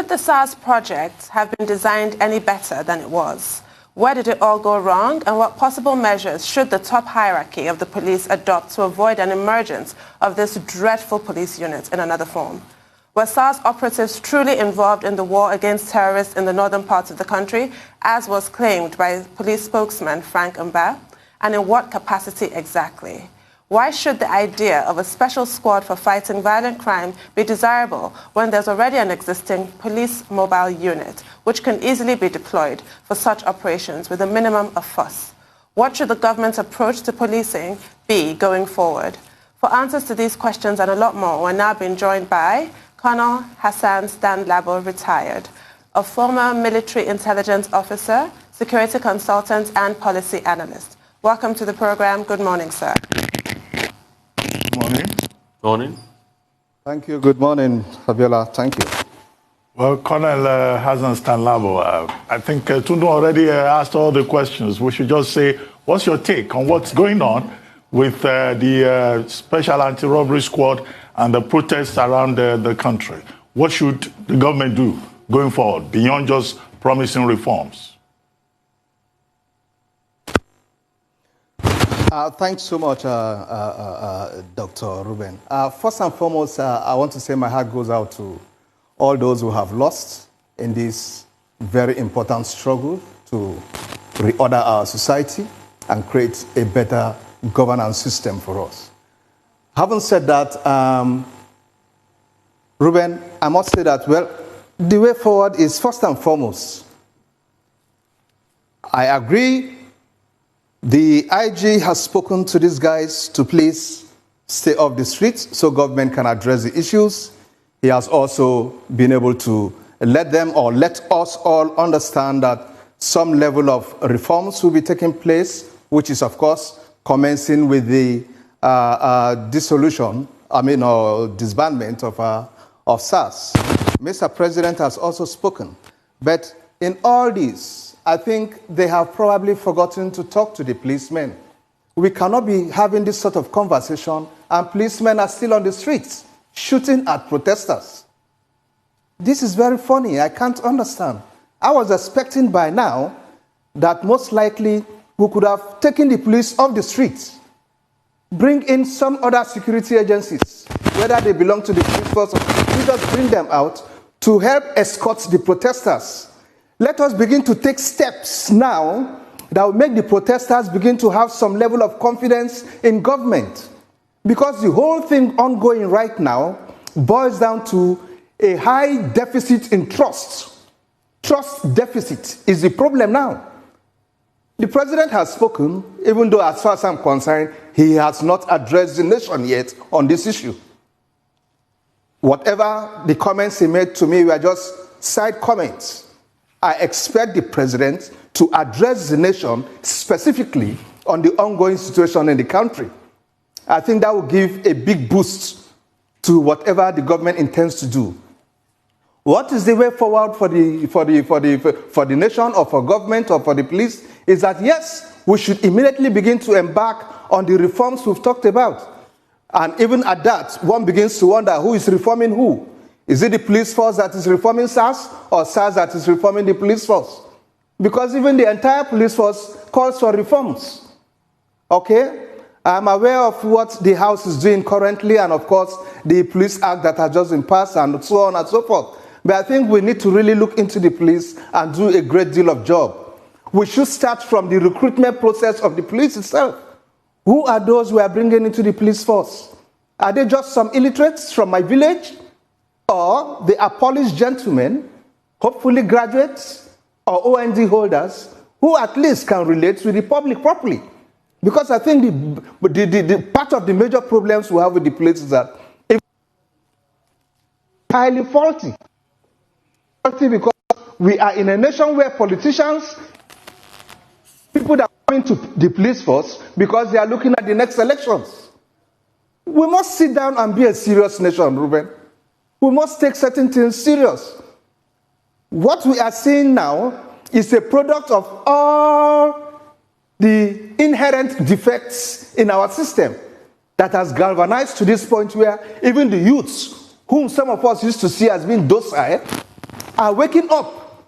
Could the Sars project have been designed any better than it was? Where did it all go wrong, and what possible measures should the top hierarchy of the police adopt to avoid an emergence of this dreadful police unit in another form? Were Sars operatives truly involved in the war against terrorists in the northern parts of the country, as was claimed by police spokesman Frank Mba? And in what capacity exactly? Why should the idea of a special squad for fighting violent crime be desirable when there's already an existing police mobile unit which can easily be deployed for such operations with a minimum of fuss? What should the government's approach to policing be going forward? For answers to these questions and a lot more, we're now being joined by Colonel Hassan Labo, retired, a former military intelligence officer, security consultant and policy analyst. Welcome to the program. Good morning, sir. Morning. Morning. Thank you. Good morning, Fabiola. Thank you. Well, Colonel Hassan Labo, I think Tundu already asked all the questions. We should just say, what's your take on what's going on with the Special Anti-Robbery Squad and the protests around the country? What should the government do going forward, beyond just promising reforms? Thanks so much, Dr. Ruben. First and foremost, I want to say my heart goes out to all those who have lost in this very important struggle to reorder our society and create a better governance system for us. Having said that, Ruben, I must say that, well, the way forward is first and foremost, I agree. The IG has spoken to these guys to please stay off the streets so government can address the issues. He has also been able to let them or let us all understand that some level of reforms will be taking place, which is, of course, commencing with the dissolution, or disbandment of SARS. Mr. President has also spoken. But in all this, I think they have probably forgotten to talk to the policemen. We cannot be having this sort of conversation and policemen are still on the streets shooting at protesters. This is very funny. I can't understand. I was expecting by now that most likely we could have taken the police off the streets, bring in some other security agencies, whether they belong to the police force or we just bring them out to help escort the protesters. Let us begin to take steps now that will make the protesters begin to have some level of confidence in government. Because the whole thing ongoing right now boils down to a high deficit in trust. Trust deficit is the problem now. The president has spoken, even though as far as I'm concerned, he has not addressed the nation yet on this issue. Whatever the comments he made to me were just side comments. I expect the president to address the nation specifically on the ongoing situation in the country. I think that will give a big boost to whatever the government intends to do. What is the way forward for the nation or for government or for the police is that, yes, we should immediately begin to embark on the reforms we've talked about. And even at that, one begins to wonder who is reforming who. Is it the police force that is reforming SARS or SARS that is reforming the police force? Because even the entire police force calls for reforms. Okay? I'm aware of what the House is doing currently and, of course, the Police Act that has just been passed and so on and so forth. But I think we need to really look into the police and do a great deal of job. We should start from the recruitment process of the police itself. Who are those we are bringing into the police force? Are they just some illiterates from my village? Or they are polished gentlemen, hopefully graduates or OND holders, who at least can relate to the public properly. Because I think the part of the major problems we have with the police is that it's highly faulty. Faulty because we are in a nation where politicians, people that are coming to the police force because they are looking at the next elections. We must sit down and be a serious nation, Ruben. We must take certain things serious. What we are seeing now is a product of all the inherent defects in our system that has galvanized to this point where even the youths, whom some of us used to see as being docile, are waking up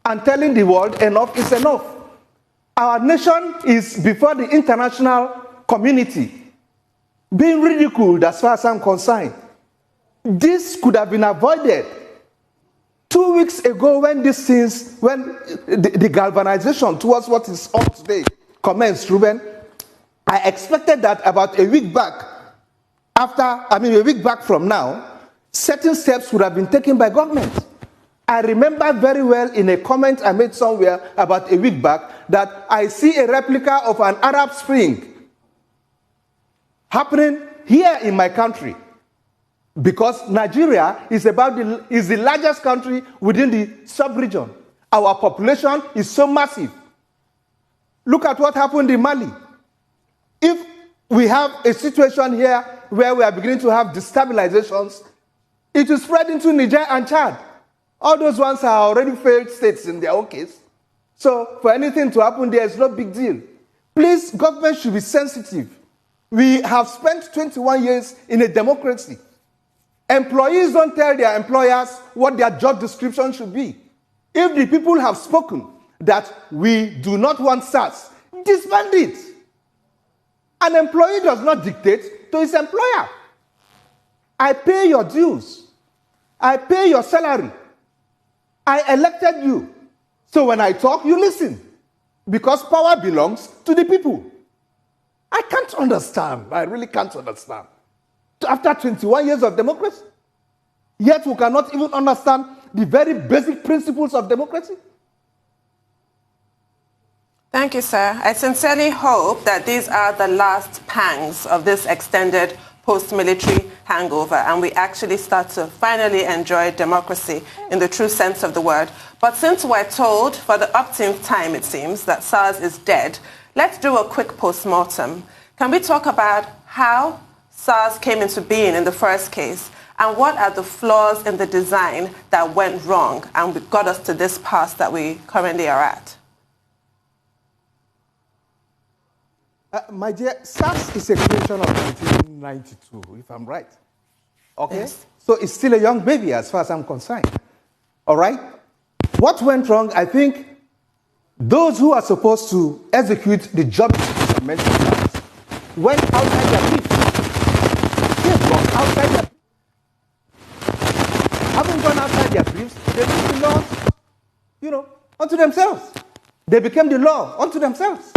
and telling the world enough is enough. Our nation is before the international community being ridiculed as far as I'm concerned. This could have been avoided 2 weeks ago when these things, when the galvanization towards what is on today commenced, Ruben. I expected that about a week back, a week back from now, certain steps would have been taken by government. I remember very well in a comment I made somewhere about a week back that I see a replica of an Arab Spring happening here in my country, because Nigeria is the largest country within the sub-region. Our population is so massive. Look at what happened in Mali. If we have a situation here where we are beginning to have destabilizations, it will spread into Niger and Chad. All those ones are already failed states in their own case. So for anything to happen there is no big deal. Please, government should be sensitive. We have spent 21 years in a democracy. Employees don't tell their employers what their job description should be. If the people have spoken that we do not want Sars, disband it. An employee does not dictate to his employer. I pay your dues. I pay your salary. I elected you. So when I talk, you listen. Because power belongs to the people. I can't understand. I really can't understand. After 21 years of democracy, yet we cannot even understand the very basic principles of democracy. Thank you, sir. I sincerely hope that these are the last pangs of this extended post-military hangover and we actually start to finally enjoy democracy in the true sense of the word. But since we're told for the upteenth time, it seems, that Sars is dead, let's do a quick post-mortem. Can we talk about how Sars came into being in the first case and what are the flaws in the design that went wrong and got us to this pass that we currently are at? My dear, Sars is a creation of 1992, if I'm right. Okay? Yes. So it's still a young baby as far as I'm concerned. All right? What went wrong, I think, those who are supposed to execute the job description mentioned Sars went outside their briefs. They've gone outside their briefs. Having gone outside their briefs, they took the laws, unto themselves. They became the law unto themselves.